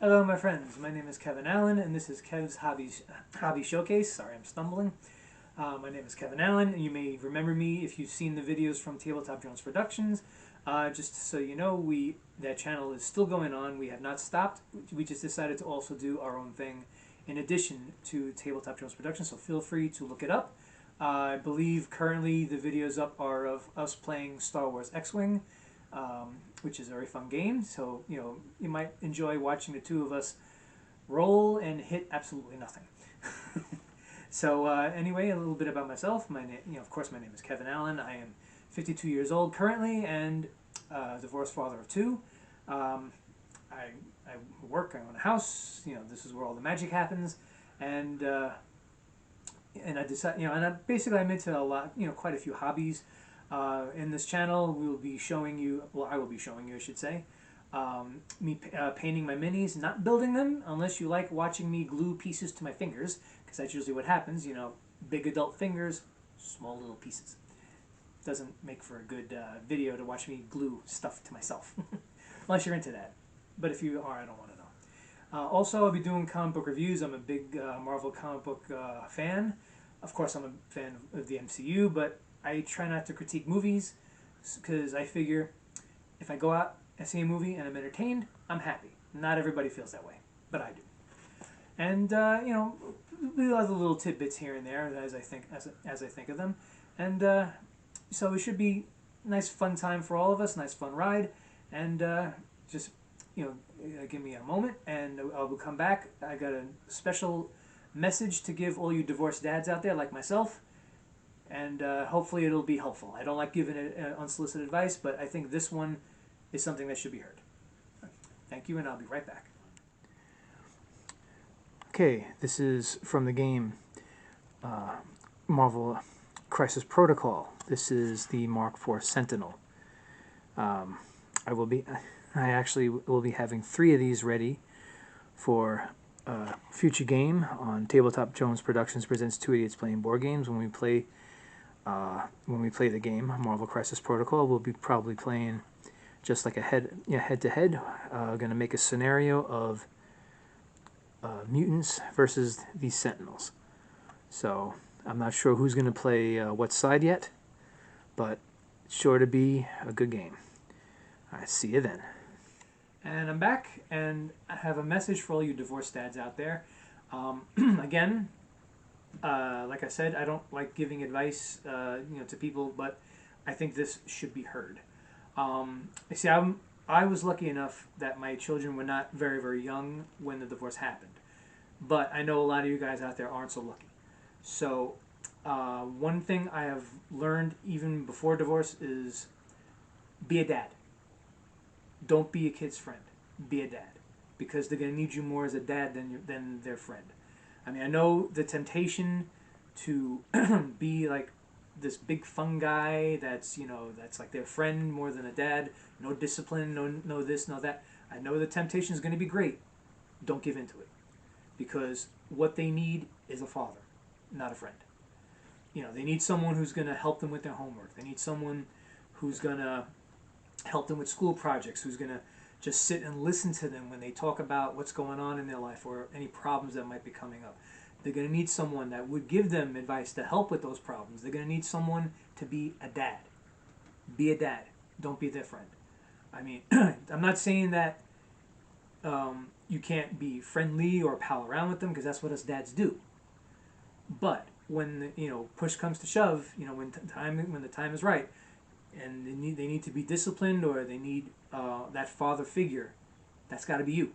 Hello, my friends. My name is Kevin Allen, and this is Kev's Hobby Showcase. Sorry, I'm stumbling. My name is Kevin Allen, and you may remember me if you've seen the videos from Tabletop Jones Productions. Just so you know, that channel is still going on. We have not stopped. We just decided to also do our own thing in addition to Tabletop Jones Productions, so feel free to look it up. I believe currently the videos up are of us playing Star Wars X-Wing, which is a very fun game. So, you might enjoy watching the two of us roll and hit absolutely nothing. So, anyway, a little bit about myself. My name, of course, my name is Kevin Allen. I am 52 years old currently and divorced father of two. I work. I own a house. This is where all the magic happens, and I decide, basically I'm into a lot, quite a few hobbies. In this channel, we will be showing you, well, I will be showing you, I should say, me painting my minis, not building them, unless you like watching me glue pieces to my fingers, because that's usually what happens, big adult fingers, small little pieces. Doesn't make for a good video to watch me glue stuff to myself, unless you're into that. But if you are, I don't want to know. Also, I'll be doing comic book reviews. I'm a big Marvel comic book fan. Of course, I'm a fan of the MCU, but I try not to critique movies because I figure if I go out and see a movie and I'm entertained, I'm happy. Not everybody feels that way, but I do. And other little tidbits here and there as I think of them. And so it should be a nice fun time for all of us, nice fun ride, and just give me a moment and I will come back. I got a special message to give all you divorced dads out there like myself. And hopefully it'll be helpful. I don't like giving unsolicited advice, but I think this one is something that should be heard. Thank you, and I'll be right back. Okay, this is from the game Marvel Crisis Protocol. This is the Mark IV Sentinel. I actually will be having 3 of these ready for a future game on Tabletop Jones Productions presents 2 Idiots Playing Board Games. When we play the game Marvel Crisis Protocol, we'll be probably playing just like a head-to-head. Going to make a scenario of mutants versus these Sentinels. So I'm not sure who's going to play what side yet, but it's sure to be a good game. Alright, see you then. And I'm back, and I have a message for all you divorced dads out there. Again, like I said, I don't like giving advice, to people, but I think this should be heard. See, I was lucky enough that my children were not very, very young when the divorce happened, but I know a lot of you guys out there aren't so lucky. So, one thing I have learned even before divorce is be a dad. Don't be a kid's friend. Be a dad, because they're going to need you more as a dad than their friend. I mean, I know the temptation to be like this big fun guy that's like their friend more than a dad. No discipline, no this, no that. I know the temptation is going to be great. Don't give into it, because what they need is a father, not a friend. They need someone who's going to help them with their homework. They need someone who's going to help them with school projects, who's going to just sit and listen to them when they talk about what's going on in their life or any problems that might be coming up. They're going to need someone that would give them advice to help with those problems. They're going to need someone to be a dad. Be a dad. Don't be their friend. I mean, I'm not saying that you can't be friendly or pal around with them, because that's what us dads do. But when push comes to shove, when the time is right, and they need to be disciplined, or they need that father figure, that's got to be you.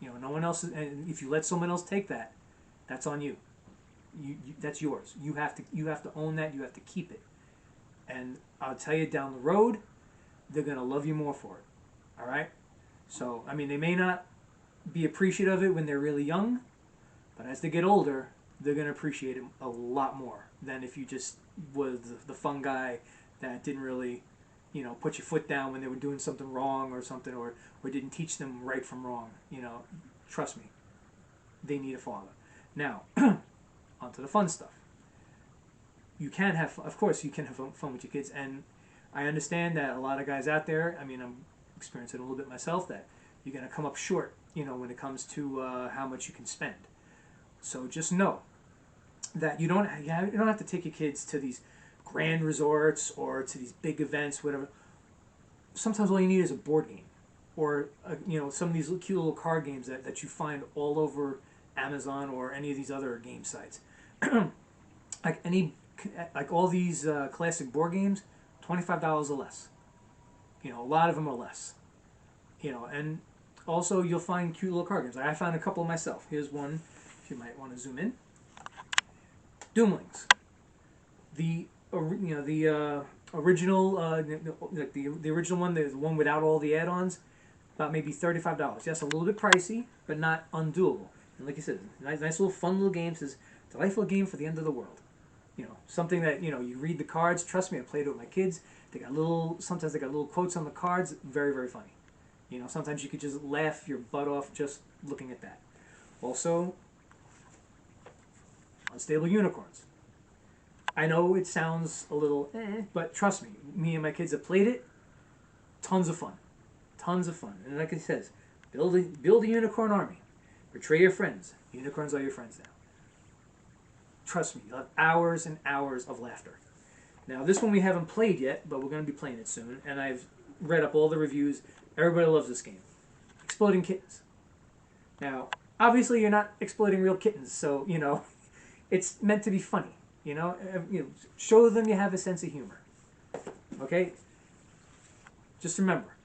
No one else. And if you let someone else take that, that's on you. That's yours. You have to own that. You have to keep it. And I'll tell you, down the road, they're gonna love you more for it. All right. So I mean, they may not be appreciative of it when they're really young, but as they get older, they're gonna appreciate it a lot more than if you just was the fun guy that didn't really, put your foot down when they were doing something wrong or something, or didn't teach them right from wrong. Trust me, they need a father. Now, onto the fun stuff. Of course, you can have fun with your kids, and I understand that a lot of guys out there, I mean, I'm experiencing it a little bit myself, that you're going to come up short when it comes to how much you can spend. So just know that you don't have to take your kids to these grand resorts or to these big events, whatever. Sometimes all you need is a board game, or some of these cute little card games that you find all over Amazon or any of these other game sites. Like all these classic board games, $25 or less. A lot of them are less. And also you'll find cute little card games. I found a couple myself. Here's one, if you might want to zoom in. Doomlings. The original, the original one, the one without all the add-ons, about maybe $35. Yes, a little bit pricey, but not undoable. And like I said, nice little fun little game. Says delightful game for the end of the world. Something that you read the cards. Trust me, I played it with my kids. Sometimes they got little quotes on the cards. Very, very funny. Sometimes you could just laugh your butt off just looking at that. Also, Unstable Unicorns. I know it sounds a little but trust me, me and my kids have played it. Tons of fun. Tons of fun. And like it says, build a unicorn army. Betray your friends. Unicorns are your friends now. Trust me, you'll have hours and hours of laughter. Now, this one we haven't played yet, but we're going to be playing it soon. And I've read up all the reviews. Everybody loves this game. Exploding Kittens. Now, obviously you're not exploding real kittens, so, it's meant to be funny. Show them you have a sense of humor. Okay? Just remember,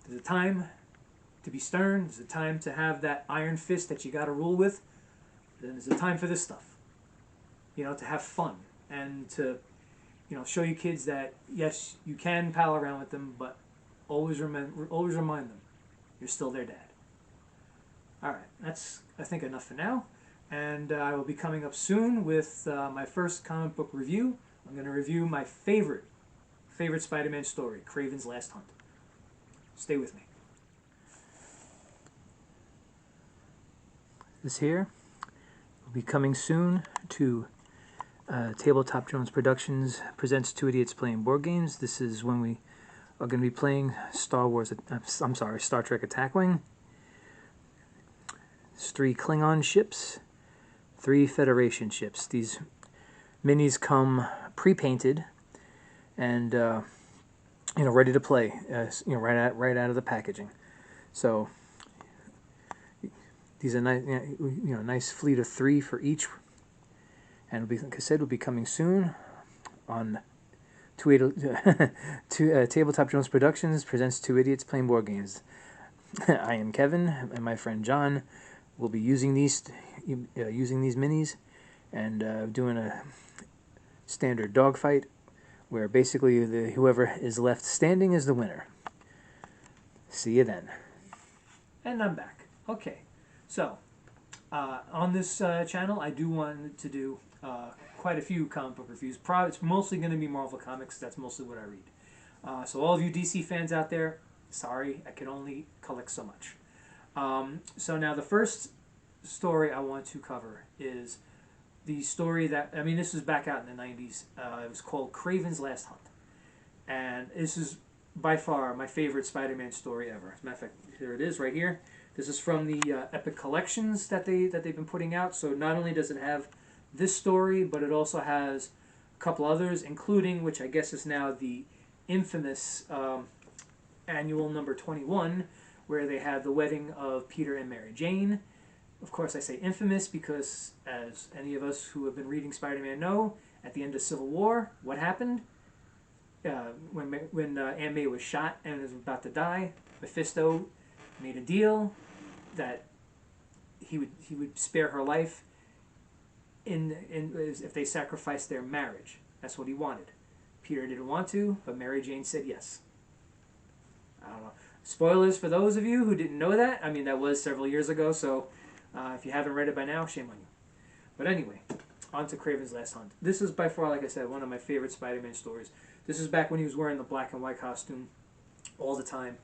there's a time to be stern. There's a time to have that iron fist that you got to rule with. Then there's a time for this stuff. To have fun and to, show your kids that yes, you can pal around with them, but always remind them you're still their dad. All right, that's I think enough for now. And I will be coming up soon with my first comic book review. I'm going to review my favorite Spider-Man story, Kraven's Last Hunt. Stay with me. This here will be coming soon to Tabletop Jones Productions presents Two Idiots Playing Board Games. This is when we are going to be playing Star Trek Attack Wing. There's 3 Klingon ships, 3 Federation ships. These minis come pre-painted and ready to play. Right out of the packaging. So these are nice. Nice fleet of 3 for each. And it'll be, like I said, will be coming soon on Tabletop Jones Productions presents Two Idiots Playing Board Games. I am Kevin, and my friend John will be using these minis and doing a standard dogfight where basically whoever is left standing is the winner. See you then. And I'm back. Okay, so on this channel, I do want to do quite a few comic book reviews. It's mostly going to be Marvel Comics. That's mostly what I read. So all of you DC fans out there, sorry, I can only collect so much. So now the first story I want to cover is the story that, this was back out in the 90s. It was called Kraven's Last Hunt. And this is by far my favorite Spider-Man story ever. As a matter of fact, here it is right here. This is from the Epic Collections that they've been putting out. So not only does it have this story, but it also has a couple others, including, which I guess is now the infamous annual number 21, where they had the wedding of Peter and Mary Jane. Of course, I say infamous because, as any of us who have been reading Spider-Man know, at the end of Civil War, what happened? When Aunt May was shot and was about to die, Mephisto made a deal that he would spare her life if they sacrificed their marriage. That's what he wanted. Peter didn't want to, but Mary Jane said yes. I don't know. Spoilers for those of you who didn't know that. That was several years ago, so if you haven't read it by now, shame on you. But anyway, on to Kraven's Last Hunt. This is by far, like I said, one of my favorite Spider-Man stories. This is back when he was wearing the black and white costume all the time,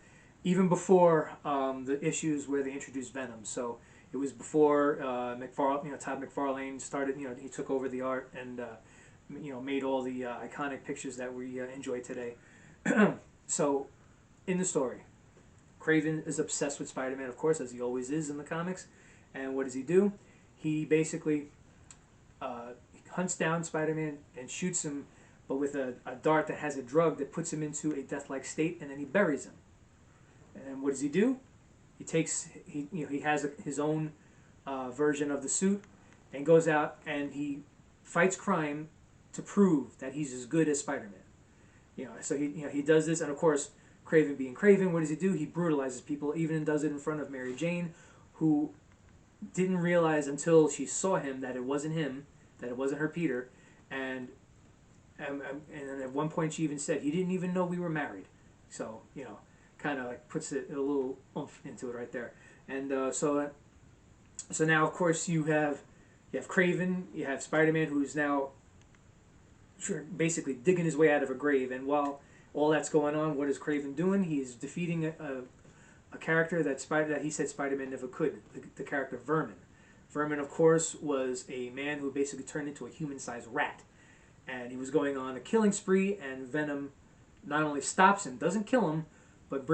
even before the issues where they introduced Venom. So it was before Todd McFarlane started. He took over the art and made all the iconic pictures that we enjoy today. So, in the story, Kraven is obsessed with Spider-Man, of course, as he always is in the comics. And what does he do? He basically hunts down Spider-Man and shoots him, but with a dart that has a drug that puts him into a death-like state, and then he buries him. And what does he do? He has his own version of the suit, and goes out and he fights crime to prove that he's as good as Spider-Man. So he does this, and of course, Kraven being Kraven, what does he do? He brutalizes people, even does it in front of Mary Jane, who didn't realize until she saw him that it wasn't him, that it wasn't her Peter, and at one point she even said, he didn't even know we were married. So, kind of like puts a little oomph into it right there. And so now, of course, you have Kraven, you have Spider-Man, who's now basically digging his way out of a grave. And while all that's going on, what is Kraven doing? He's defeating a character that he said Spider-Man never could, the character Vermin. Vermin, of course, was a man who basically turned into a human-sized rat. And he was going on a killing spree, and Venom not only stops him, doesn't kill him, but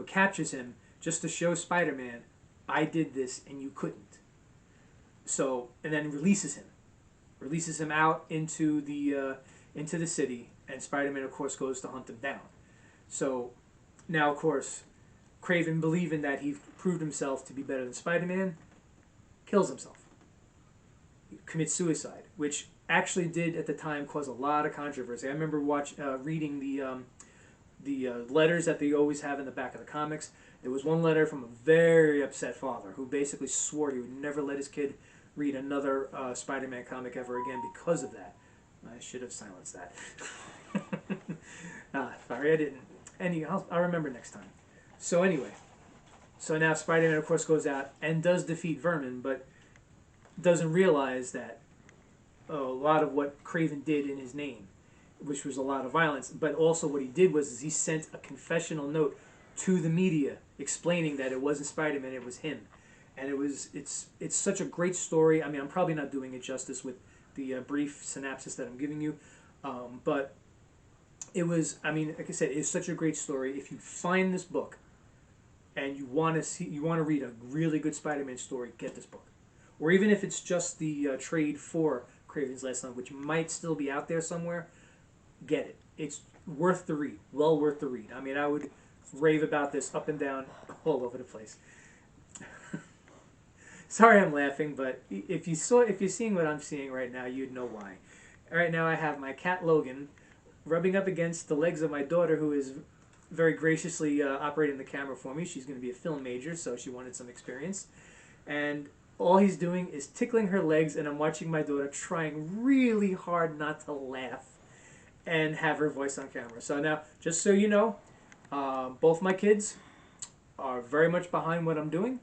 captures him just to show Spider-Man, I did this and you couldn't. So, and then releases him out into the city, and Spider-Man, of course, goes to hunt him down. So now, of course, Kraven, believing that he proved himself to be better than Spider-Man, kills himself. He commits suicide, which actually did at the time cause a lot of controversy. I remember reading the letters that they always have in the back of the comics. There was one letter from a very upset father who basically swore he would never let his kid read another Spider-Man comic ever again because of that. I should have silenced that. Sorry, I didn't. I'll remember next time. So anyway, so now Spider-Man, of course, goes out and does defeat Vermin, but doesn't realize that a lot of what Kraven did in his name, which was a lot of violence, but also what he did was he sent a confessional note to the media explaining that it wasn't Spider-Man, it was him. And it's such a great story. I mean, I'm probably not doing it justice with the brief synopsis that I'm giving you, but it was, I mean, like I said, it's such a great story. If you find this book and you want to read a really good Spider-Man story, get this book. Or even if it's just the trade for Kraven's Last Hunt, which might still be out there somewhere, get it. It's worth the read. Well worth the read. I mean, I would rave about this up and down all over the place. Sorry I'm laughing, but if you're seeing what I'm seeing right now, you'd know why. Right now I have my cat Logan rubbing up against the legs of my daughter, who is very graciously operating the camera for me. She's going to be a film major, so she wanted some experience. And all he's doing is tickling her legs, and I'm watching my daughter trying really hard not to laugh and have her voice on camera. So now, just so you know, both my kids are very much behind what I'm doing,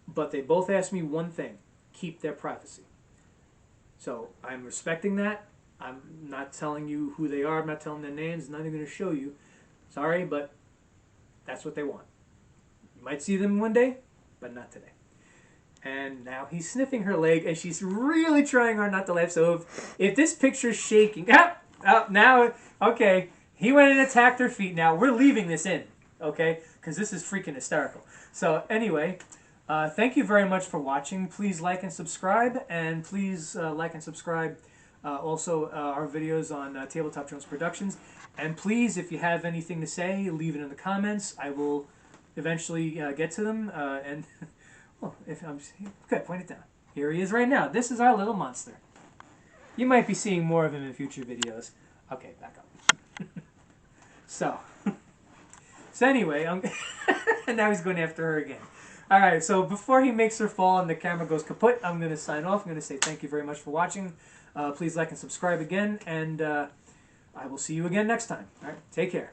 but they both asked me one thing: keep their privacy. So I'm respecting that. I'm not telling you who they are. I'm not telling their names. I'm not even going to show you. Sorry, but that's what they want. You might see them one day, but not today. And now he's sniffing her leg, and she's really trying hard not to laugh. So if this picture's shaking... now, okay, he went and attacked her feet. Now, we're leaving this in, okay? Because this is freaking hysterical. So anyway, thank you very much for watching. Please like and subscribe, and please like and subscribe also our videos on Tabletop Jones Productions. And please, if you have anything to say, leave it in the comments. I will eventually get to them. And well, if I'm good, point it down. Here he is right now. This is our little monster. You might be seeing more of him in future videos. Okay, back up. So anyway, and now he's going after her again. All right, so before he makes her fall and the camera goes kaput, I'm going to sign off. I'm going to say thank you very much for watching. Please like and subscribe again, and I will see you again next time. All right, take care.